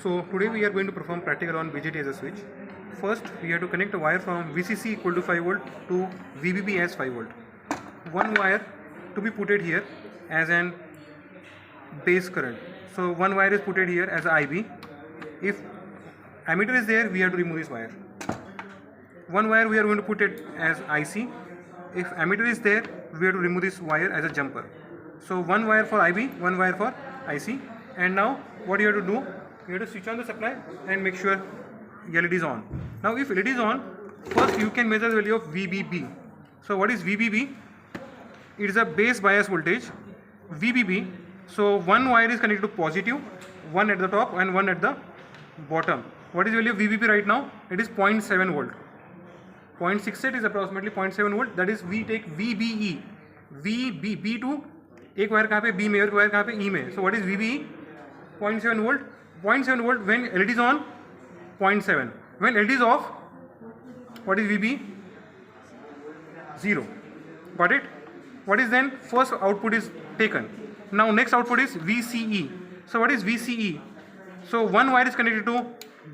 So today we are going to perform practical on BJT as a switch. First we have to connect a wire from VCC equal to 5 volt to VBB as 5 volt. One wire to be put here as an base current. So one wire is put here as IB. If ammeter is there, we have to remove this wire. One wire we are going to put it as IC. If ammeter is there, we have to remove this wire as a jumper. So one wire for IB, one wire for IC. And now what you have to do, you have to switch on the supply and make sure LED is on. Now if LED is on, first you can measure the value of VBB. So what is VBB? It is a base bias voltage, VBB. So one wire is connected to positive, one at the top and one at the bottom. What is the value of VBB right now? It is 0.7 volt. 0.68 is approximately 0.7 volt. That is we take VBE. B2 एक wire कहाँ पे B में और wire कहाँ पे E में. So what is VBE? 0.7 volt. 0.7 volt when LED is on, 0.7. When LED is off, what is VBE? 0. Got it? What is then? First output is taken. Now next output is VCE. So what is VCE? So one wire is connected to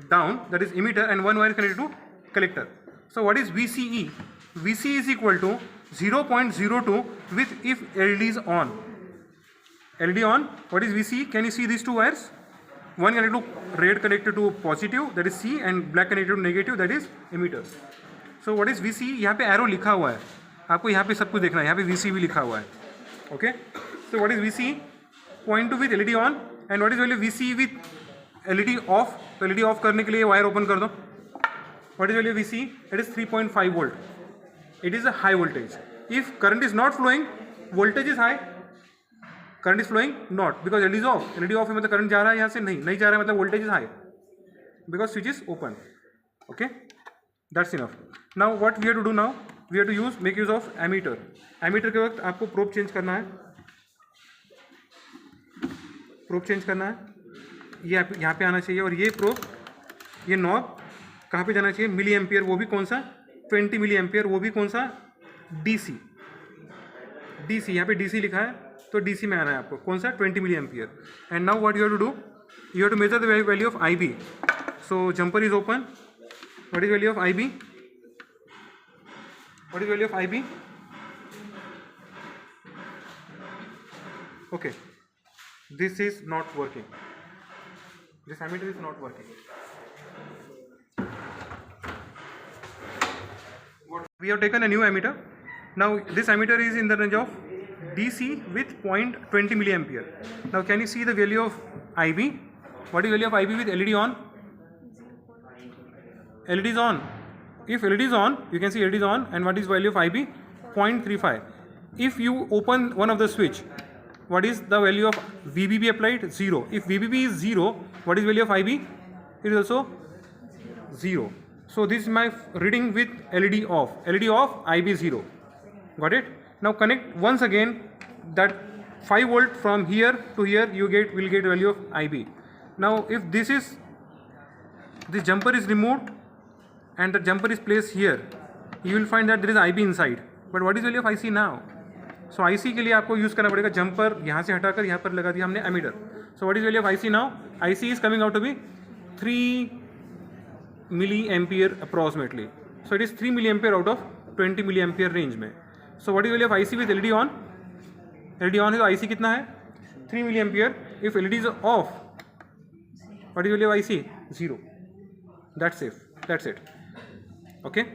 down, that is emitter, and one wire is connected to collector. So what is VCE? VCE is equal to 0.02 with if LED is on. LED on, what is VCE? Can you see these two wires? One connected to red connected to positive, that is C, and black connected to negative, that is emitter. So what is VCE? यहाँ पे arrow लिखा हुआ है, आपको यहाँ पे सब कुछ देखना है, यहाँ पे VCE भी लिखा हुआ है. Okay? So what is VCE? 0.2 with LED on, and what is value VCE with LED off? तो LED off करने के लिए wire open कर दो. What is value VCE? It is 3.5 volt. It is a high voltage. If current is not flowing, voltage is high. Current is flowing not, because LED is off. LED off है मतलब current जा रहा है यहाँ से, नहीं जा रहा है मतलब voltage is high, because switch is open. Okay, that's enough. Now what we have to do now? We have to make use of ammeter. Ammeter के वक्त आपको probe change करना है. Probe change करना है. ये यहाँ पे आना चाहिए, और ये probe, ये knob कहाँ पे जाना चाहिए? मिली एम्पियर, वो भी कौन सा? 20 मिली एम्पियर, वो भी कौन सा? DC. यहाँ पे DC लिखा है, तो DC में आना है आपको. कौन सा? 20 milliampere. And now what you have to do? You have to measure the value of IB. So jumper is open. What is value of IB? What is value of IB? Okay, this is not working. This ammeter is not working. We have taken a new ammeter. Now this ammeter is in the range of DC with 0.20 milliampere. Now can you see the value of IB? What is value of IB with LED on? LED is on. If LED is on, you can see LED is on, and what is value of IB? 0.35. If you open one of the switch, what is the value of VBB applied? 0. If VBB is 0, what is value of IB? It is also 0. So this is my reading with LED off. LED off, IB 0. Got it? Now connect once again that 5 volt from here to here, you will get value of IB. Now if this jumper is removed and the jumper is placed here, you will find that there is IB inside. But what is value of IC now? So IC के लिए आपको use करना पड़ेगा jumper, यहाँ से हटाकर यहाँ पर लगा दिया हमने ammeter. So what is value of IC now? IC is coming out to be 3 milliampere approximately. So it is 3 milliampere out of 20 milliampere range में. So what is value of IC with LED on? LED on है तो IC कितना है? 3 milliampere. If LED is off, what is value of IC? 0. That's safe. That's it. Okay.